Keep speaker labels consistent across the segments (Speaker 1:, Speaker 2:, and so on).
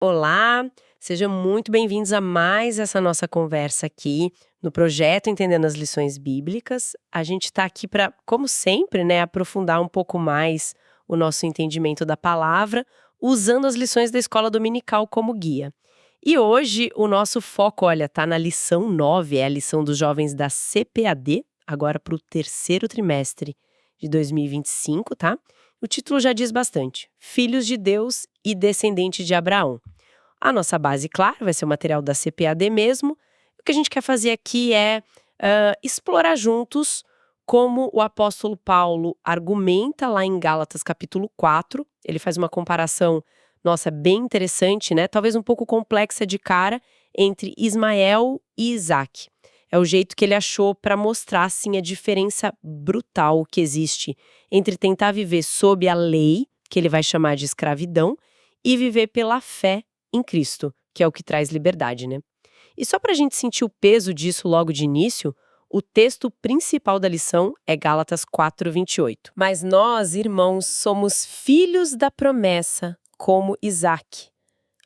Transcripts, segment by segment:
Speaker 1: Olá, sejam muito bem-vindos a mais essa nossa conversa aqui no projeto Entendendo as Lições Bíblicas. A gente está aqui para, como sempre, né, aprofundar um pouco mais o nosso entendimento da palavra, usando as lições da escola dominical como guia. E hoje o nosso foco, olha, tá na lição 9, é a lição dos jovens da CPAD, agora para o terceiro trimestre de 2025, tá? O título já diz bastante: Filhos de Deus e Descendente de Abraão. A nossa base, claro, vai ser o material da CPAD mesmo. O que a gente quer fazer aqui é explorar juntos como o apóstolo Paulo argumenta lá em Gálatas capítulo 4. Ele faz uma comparação, nossa, bem interessante, né? Talvez um pouco complexa de cara, entre Ismael e Isaac. É o jeito que ele achou para mostrar, assim, a diferença brutal que existe entre tentar viver sob a lei, que ele vai chamar de escravidão, e viver pela fé em Cristo, que é o que traz liberdade, né? E só para a gente sentir o peso disso logo de início, o texto principal da lição é Gálatas 4:28. Mas nós, irmãos, somos filhos da promessa, como Isaac.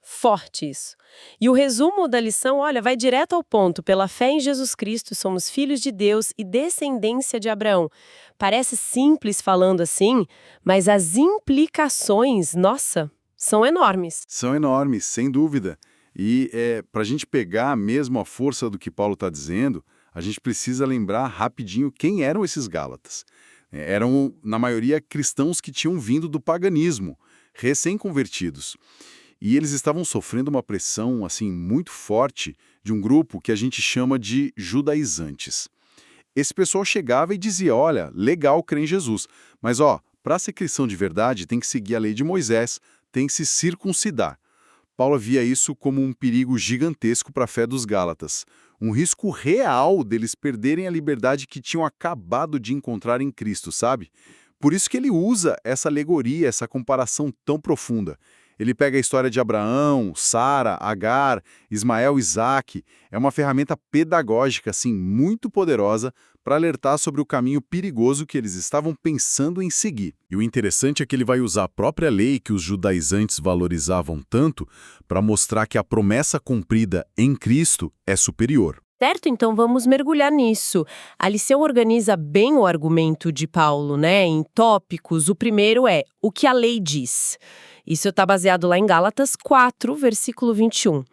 Speaker 1: Forte isso. E o resumo da lição, olha, vai direto ao ponto. Pela fé em Jesus Cristo, somos filhos de Deus e descendência de Abraão. Parece simples falando assim, mas as implicações, nossa, são enormes.
Speaker 2: São enormes, sem dúvida. E para a gente pegar mesmo a força do que Paulo está dizendo, a gente precisa lembrar rapidinho quem eram esses Gálatas. Eram, na maioria, cristãos que tinham vindo do paganismo, recém-convertidos. E eles estavam sofrendo uma pressão assim muito forte de um grupo que a gente chama de judaizantes. Esse pessoal chegava e dizia: olha, legal crer em Jesus, mas para ser cristão de verdade tem que seguir a lei de Moisés, tem que se circuncidar. Paulo via isso como um perigo gigantesco para a fé dos Gálatas, um risco real deles perderem a liberdade que tinham acabado de encontrar em Cristo, sabe? Por isso que ele usa essa alegoria, essa comparação tão profunda. Ele pega a história de Abraão, Sara, Agar, Ismael, Isaac. É uma ferramenta pedagógica, assim, muito poderosa para alertar sobre o caminho perigoso que eles estavam pensando em seguir. E o interessante é que ele vai usar a própria lei que os judaizantes valorizavam tanto para mostrar que a promessa cumprida em Cristo é superior.
Speaker 1: Certo? Então vamos mergulhar nisso. A lição organiza bem o argumento de Paulo, né? Em tópicos. O primeiro é o que a lei diz. Isso está baseado lá em Gálatas 4, versículo 21.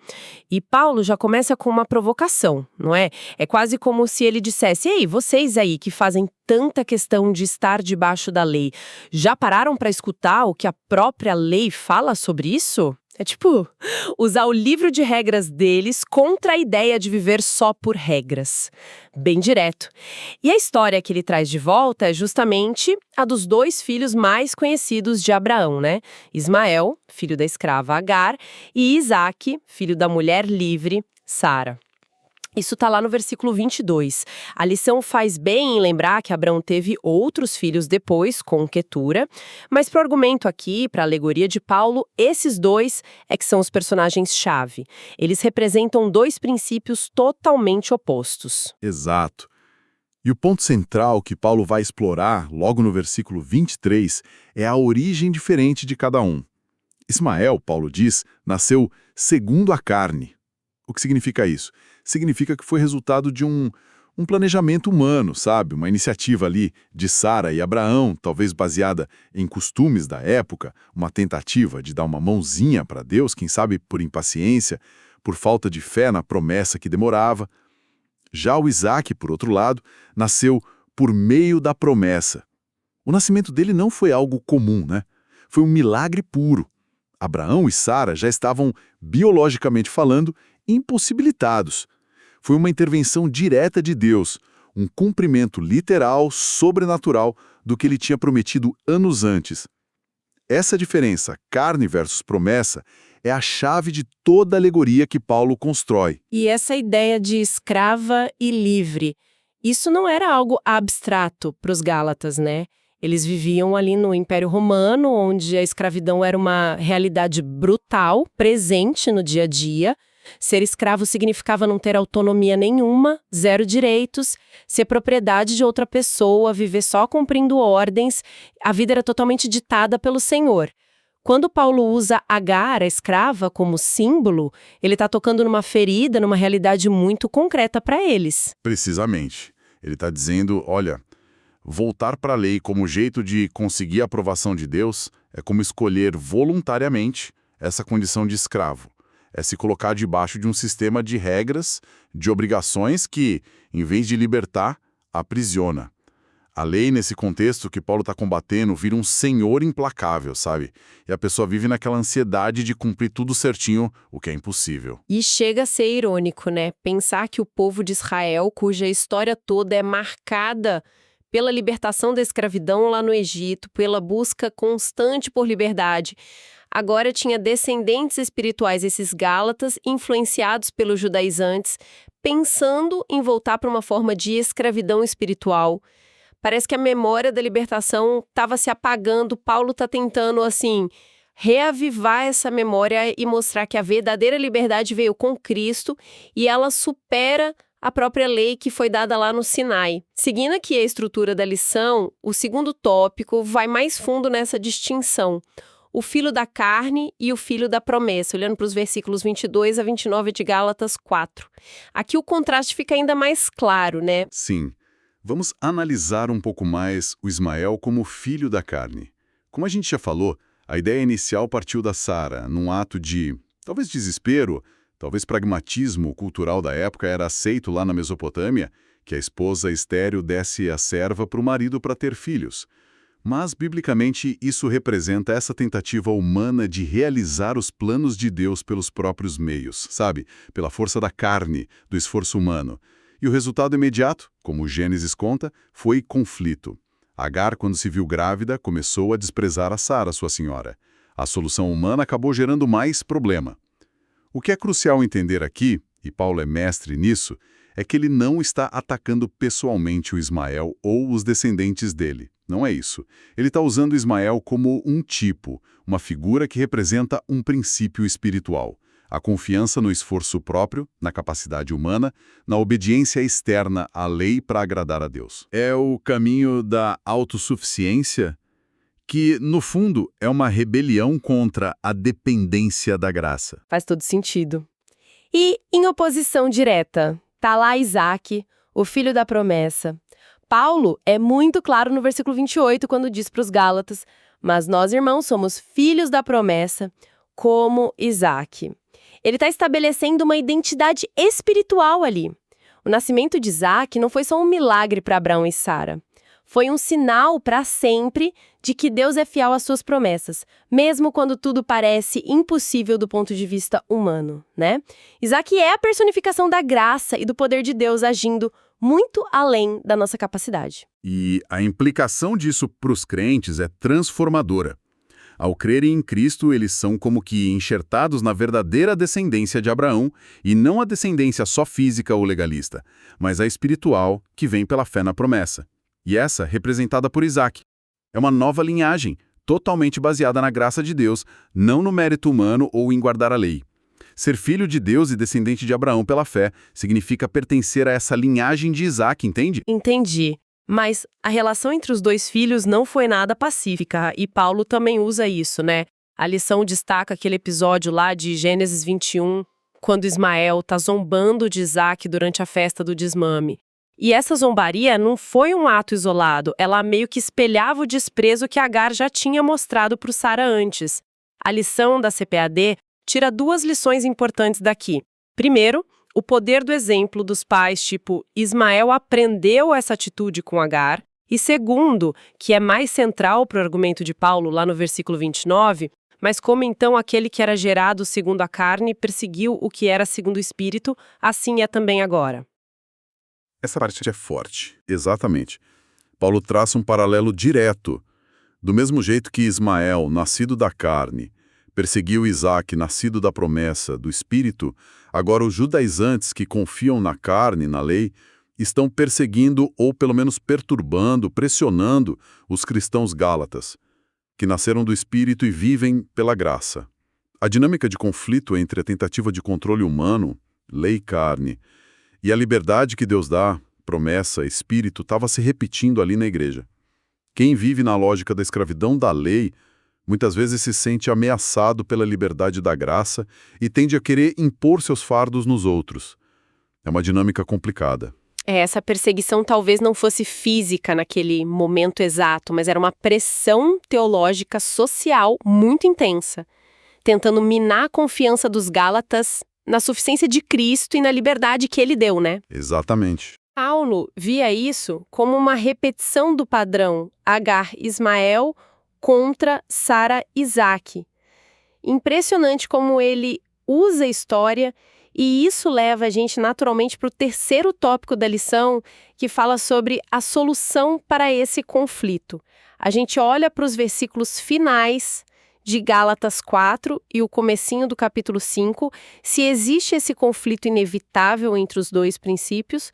Speaker 1: E Paulo já começa com uma provocação, não é? É quase como se ele dissesse: ei, vocês aí que fazem tanta questão de estar debaixo da lei, já pararam para escutar o que a própria lei fala sobre isso? É tipo usar o livro de regras deles contra a ideia de viver só por regras. Bem direto. E a história que ele traz de volta é justamente a dos dois filhos mais conhecidos de Abraão, né? Ismael, filho da escrava Agar, e Isaac, filho da mulher livre, Sara. Isso está lá no versículo 22. A lição faz bem em lembrar que Abraão teve outros filhos depois, com Quetura, mas para o argumento aqui, para a alegoria de Paulo, esses dois é que são os personagens-chave. Eles representam dois princípios totalmente opostos.
Speaker 2: Exato. E o ponto central que Paulo vai explorar, logo no versículo 23, é a origem diferente de cada um. Ismael, Paulo diz, nasceu segundo a carne. O que significa isso? Significa que foi resultado de um planejamento humano, sabe? Uma iniciativa ali de Sara e Abraão, talvez baseada em costumes da época, uma tentativa de dar uma mãozinha para Deus, quem sabe por impaciência, por falta de fé na promessa que demorava. Já o Isaac, por outro lado, nasceu por meio da promessa. O nascimento dele não foi algo comum, né? Foi um milagre puro. Abraão e Sara já estavam, biologicamente falando, impossibilitados. Foi uma intervenção direta de Deus, um cumprimento literal, sobrenatural, do que ele tinha prometido anos antes. Essa diferença, carne versus promessa, é a chave de toda a alegoria que Paulo constrói.
Speaker 1: E essa ideia de escrava e livre, isso não era algo abstrato para os Gálatas, né? Eles viviam ali no Império Romano, onde a escravidão era uma realidade brutal, presente no dia a dia. Ser escravo significava não ter autonomia nenhuma, zero direitos, ser propriedade de outra pessoa, viver só cumprindo ordens. A vida era totalmente ditada pelo Senhor. Quando Paulo usa Agar, a escrava, como símbolo, ele está tocando numa ferida, numa realidade muito concreta para eles.
Speaker 3: Precisamente. Ele está dizendo, olha, voltar para a lei como jeito de conseguir a aprovação de Deus é como escolher voluntariamente essa condição de escravo. É se colocar debaixo de um sistema de regras, de obrigações que, em vez de libertar, aprisiona. A lei, nesse contexto que Paulo está combatendo, vira um senhor implacável, sabe? E a pessoa vive naquela ansiedade de cumprir tudo certinho, o que é impossível.
Speaker 1: E chega a ser irônico, né? Pensar que o povo de Israel, cuja história toda é marcada pela libertação da escravidão lá no Egito, pela busca constante por liberdade, agora tinha descendentes espirituais, esses gálatas, influenciados pelos judaizantes, pensando em voltar para uma forma de escravidão espiritual. Parece que a memória da libertação estava se apagando. Paulo está tentando, assim, reavivar essa memória e mostrar que a verdadeira liberdade veio com Cristo e ela supera a própria lei que foi dada lá no Sinai. Seguindo aqui a estrutura da lição, o segundo tópico vai mais fundo nessa distinção. O filho da carne e o filho da promessa, olhando para os versículos 22 a 29 de Gálatas 4. Aqui o contraste fica ainda mais claro, né?
Speaker 2: Sim. Vamos analisar um pouco mais o Ismael como filho da carne. Como a gente já falou, a ideia inicial partiu da Sara, num ato de, talvez desespero, talvez pragmatismo cultural da época era aceito lá na Mesopotâmia, que a esposa estéril desse a serva para o marido para ter filhos. Mas, biblicamente, isso representa essa tentativa humana de realizar os planos de Deus pelos próprios meios, sabe? Pela força da carne, do esforço humano. E o resultado imediato, como Gênesis conta, foi conflito. Agar, quando se viu grávida, começou a desprezar a Sara, sua senhora. A solução humana acabou gerando mais problema. O que é crucial entender aqui, e Paulo é mestre nisso, é que ele não está atacando pessoalmente o Ismael ou os descendentes dele. Não é isso. Ele está usando Ismael como um tipo, uma figura que representa um princípio espiritual. A confiança no esforço próprio, na capacidade humana, na obediência externa à lei para agradar a Deus. É o caminho da autossuficiência, que, no fundo, é uma rebelião contra a dependência da graça.
Speaker 1: Faz todo sentido. E, em oposição direta, tá lá Isaac, o filho da promessa. Paulo é muito claro no versículo 28, quando diz para os Gálatas, mas nós, irmãos, somos filhos da promessa, como Isaac. Ele está estabelecendo uma identidade espiritual ali. O nascimento de Isaac não foi só um milagre para Abraão e Sara. Foi um sinal para sempre de que Deus é fiel às suas promessas, mesmo quando tudo parece impossível do ponto de vista humano, né? Isaac é a personificação da graça e do poder de Deus agindo muito além da nossa capacidade.
Speaker 3: E a implicação disso para os crentes é transformadora. Ao crerem em Cristo, eles são como que enxertados na verdadeira descendência de Abraão, e não a descendência só física ou legalista, mas a espiritual, que vem pela fé na promessa. E essa, representada por Isaac. É uma nova linhagem, totalmente baseada na graça de Deus, não no mérito humano ou em guardar a lei. Ser filho de Deus e descendente de Abraão pela fé significa pertencer a essa linhagem de Isaac, entende?
Speaker 1: Entendi. Mas a relação entre os dois filhos não foi nada pacífica, e Paulo também usa isso, né? A lição destaca aquele episódio lá de Gênesis 21, quando Ismael está zombando de Isaac durante a festa do desmame. E essa zombaria não foi um ato isolado, ela meio que espelhava o desprezo que Agar já tinha mostrado para o Sara antes. A lição da CPAD tira duas lições importantes daqui. Primeiro, o poder do exemplo dos pais, tipo, Ismael aprendeu essa atitude com Agar. E segundo, que é mais central para o argumento de Paulo lá no versículo 29, mas como então aquele que era gerado segundo a carne perseguiu o que era segundo o espírito, assim é também agora.
Speaker 3: Essa parte é forte. Exatamente. Paulo traça um paralelo direto. Do mesmo jeito que Ismael, nascido da carne, perseguiu Isaac, nascido da promessa, do Espírito, agora os judaizantes que confiam na carne, na lei, estão perseguindo ou pelo menos perturbando, pressionando os cristãos gálatas, que nasceram do Espírito e vivem pela graça. A dinâmica de conflito entre a tentativa de controle humano, lei e carne, e a liberdade que Deus dá, promessa, Espírito, estava se repetindo ali na igreja. Quem vive na lógica da escravidão da lei Muitas vezes se sente ameaçado pela liberdade da graça e tende a querer impor seus fardos nos outros. É uma dinâmica complicada.
Speaker 1: Essa perseguição talvez não fosse física naquele momento exato, mas era uma pressão teológica social muito intensa, tentando minar a confiança dos Gálatas na suficiência de Cristo e na liberdade que ele deu, né?
Speaker 3: Exatamente.
Speaker 1: Paulo via isso como uma repetição do padrão Agar-Ismael contra Sara-Isaac. Impressionante como ele usa a história, e isso leva a gente naturalmente para o terceiro tópico da lição, que fala sobre a solução para esse conflito. A gente olha para os versículos finais de Gálatas 4 e o comecinho do capítulo 5, se existe esse conflito inevitável entre os dois princípios.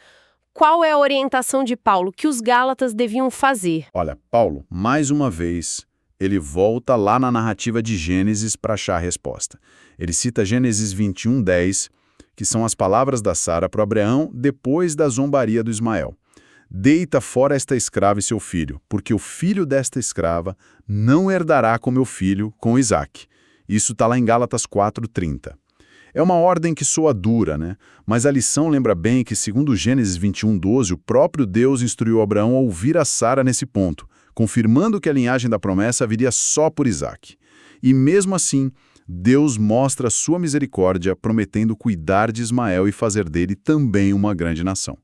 Speaker 1: Qual é a orientação de Paulo que os Gálatas deviam fazer?
Speaker 3: Olha, Paulo, mais uma vez, ele volta lá na narrativa de Gênesis para achar a resposta. Ele cita Gênesis 21:10, que são as palavras da Sara para Abraão depois da zombaria do Ismael. Deita fora esta escrava e seu filho, porque o filho desta escrava não herdará com meu filho, com Isaque. Isso está lá em Gálatas 4:30. É uma ordem que soa dura, né? Mas a lição lembra bem que, segundo Gênesis 21:12, o próprio Deus instruiu Abraão a ouvir a Sara nesse ponto, confirmando que a linhagem da promessa viria só por Isaque. E mesmo assim, Deus mostra sua misericórdia, prometendo cuidar de Ismael e fazer dele também uma grande nação.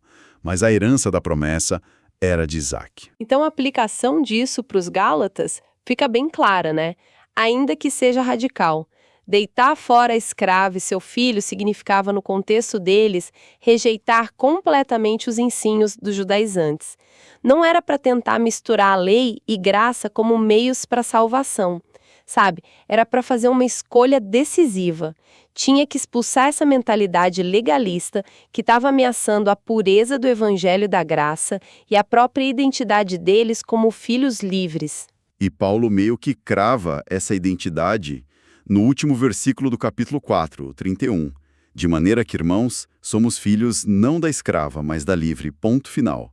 Speaker 3: Mas a herança da promessa era de Isaque.
Speaker 1: Então a aplicação disso para os Gálatas fica bem clara, né? Ainda que seja radical. Deitar fora a escrava e seu filho significava, no contexto deles, rejeitar completamente os ensinos dos judaizantes. Não era para tentar misturar a lei e graça como meios para a salvação. Sabe, era para fazer uma escolha decisiva. Tinha que expulsar essa mentalidade legalista que estava ameaçando a pureza do evangelho da graça e a própria identidade deles como filhos livres.
Speaker 2: E Paulo meio que crava essa identidade no último versículo do capítulo 4, 31. De maneira que, irmãos, somos filhos não da escrava, mas da livre, ponto final.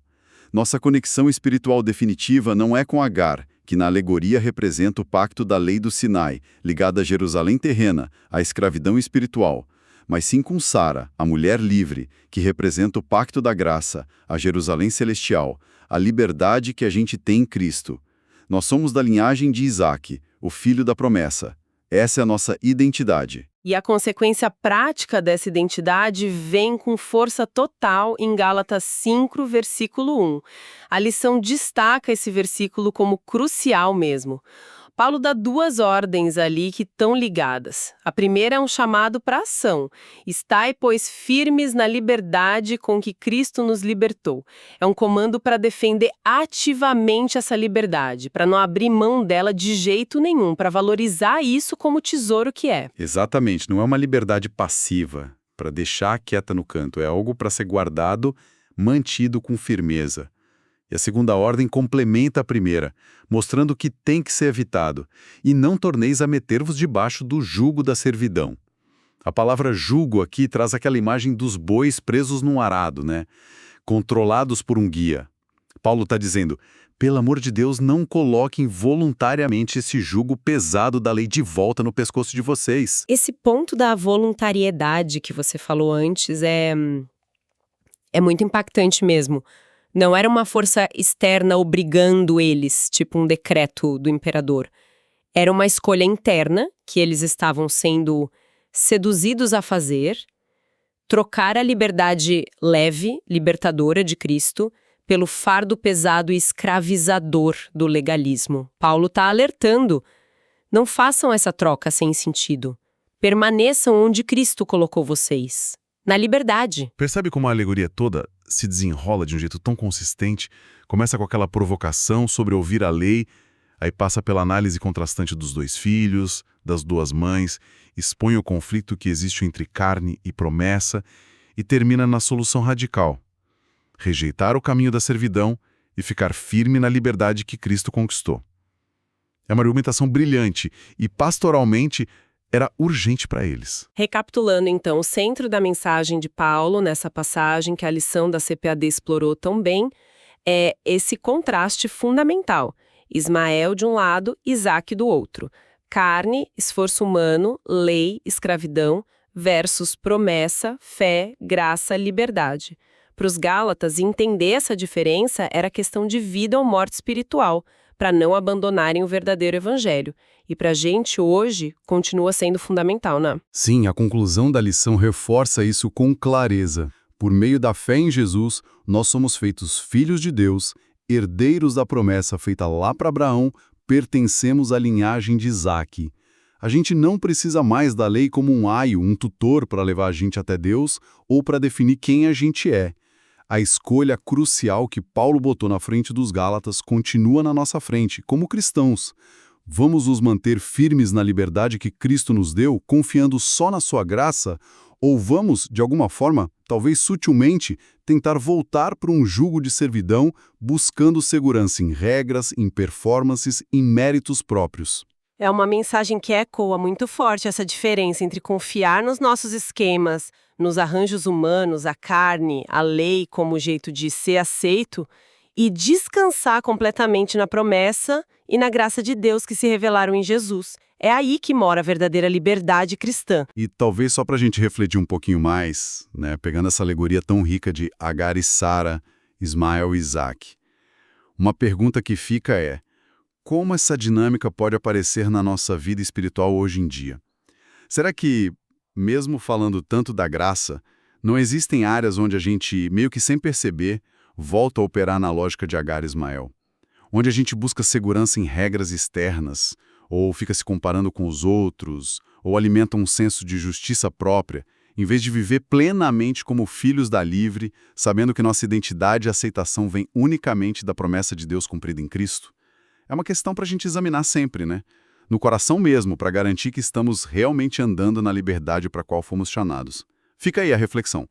Speaker 2: Nossa conexão espiritual definitiva não é com Agar, que na alegoria representa o pacto da lei do Sinai, ligada a Jerusalém terrena, a escravidão espiritual, mas sim com Sara, a mulher livre, que representa o pacto da graça, a Jerusalém celestial, a liberdade que a gente tem em Cristo. Nós somos da linhagem de Isaque, o filho da promessa. Essa é a nossa identidade.
Speaker 1: E a consequência prática dessa identidade vem com força total em Gálatas 5, versículo 1. A lição destaca esse versículo como crucial mesmo. Paulo dá duas ordens ali que estão ligadas. A primeira é um chamado para ação. Estai, pois, firmes na liberdade com que Cristo nos libertou. É um comando para defender ativamente essa liberdade, para não abrir mão dela de jeito nenhum, para valorizar isso como tesouro que é.
Speaker 2: Exatamente, não é uma liberdade passiva, para deixar quieta no canto, é algo para ser guardado, mantido com firmeza. E a segunda ordem complementa a primeira, mostrando que tem que ser evitado, e não torneis a meter-vos debaixo do jugo da servidão. A palavra jugo aqui traz aquela imagem dos bois presos num arado, né? Controlados por um guia. Paulo está dizendo, pelo amor de Deus, não coloquem voluntariamente esse jugo pesado da lei de volta no pescoço de vocês.
Speaker 1: Esse ponto da voluntariedade que você falou antes é muito impactante mesmo. Não era uma força externa obrigando eles, tipo um decreto do imperador. Era uma escolha interna que eles estavam sendo seduzidos a fazer, trocar a liberdade leve, libertadora de Cristo, pelo fardo pesado e escravizador do legalismo. Paulo está alertando. Não façam essa troca sem sentido. Permaneçam onde Cristo colocou vocês. Na liberdade.
Speaker 3: Percebe como a alegoria toda se desenrola de um jeito tão consistente? Começa com aquela provocação sobre ouvir a lei, aí passa pela análise contrastante dos dois filhos, das duas mães, expõe o conflito que existe entre carne e promessa e termina na solução radical. Rejeitar o caminho da servidão e ficar firme na liberdade que Cristo conquistou. É uma argumentação brilhante e, pastoralmente, era urgente para eles.
Speaker 1: Recapitulando, então, o centro da mensagem de Paulo, nessa passagem que a lição da CPAD explorou tão bem, é esse contraste fundamental. Ismael de um lado, Isaque do outro. Carne, esforço humano, lei, escravidão, versus promessa, fé, graça, liberdade. Para os Gálatas, entender essa diferença era questão de vida ou morte espiritual, para não abandonarem o verdadeiro evangelho. E para a gente hoje, continua sendo fundamental, né?
Speaker 4: Sim, a conclusão da lição reforça isso com clareza. Por meio da fé em Jesus, nós somos feitos filhos de Deus, herdeiros da promessa feita lá para Abraão, pertencemos à linhagem de Isaque. A gente não precisa mais da lei como um aio, um tutor para levar a gente até Deus ou para definir quem a gente é. A escolha crucial que Paulo botou na frente dos Gálatas continua na nossa frente, como cristãos. Vamos nos manter firmes na liberdade que Cristo nos deu, confiando só na sua graça? Ou vamos, de alguma forma, talvez sutilmente, tentar voltar para um jugo de servidão, buscando segurança em regras, em performances, em méritos próprios?
Speaker 1: É uma mensagem que ecoa muito forte essa diferença entre confiar nos nossos esquemas, nos arranjos humanos, a carne, a lei como jeito de ser aceito, e descansar completamente na promessa e na graça de Deus que se revelaram em Jesus. É aí que mora a verdadeira liberdade cristã.
Speaker 3: E talvez só para a gente refletir um pouquinho mais, né, pegando essa alegoria tão rica de Agar e Sara, Ismael e Isaac. Uma pergunta que fica é: como essa dinâmica pode aparecer na nossa vida espiritual hoje em dia? Será que, mesmo falando tanto da graça, não existem áreas onde a gente, meio que sem perceber, volta a operar na lógica de Agar e Ismael? Onde a gente busca segurança em regras externas, ou fica se comparando com os outros, ou alimenta um senso de justiça própria, em vez de viver plenamente como filhos da livre, sabendo que nossa identidade e aceitação vem unicamente da promessa de Deus cumprida em Cristo? É uma questão para a gente examinar sempre, né? No coração mesmo, para garantir que estamos realmente andando na liberdade para a qual fomos chamados. Fica aí a reflexão.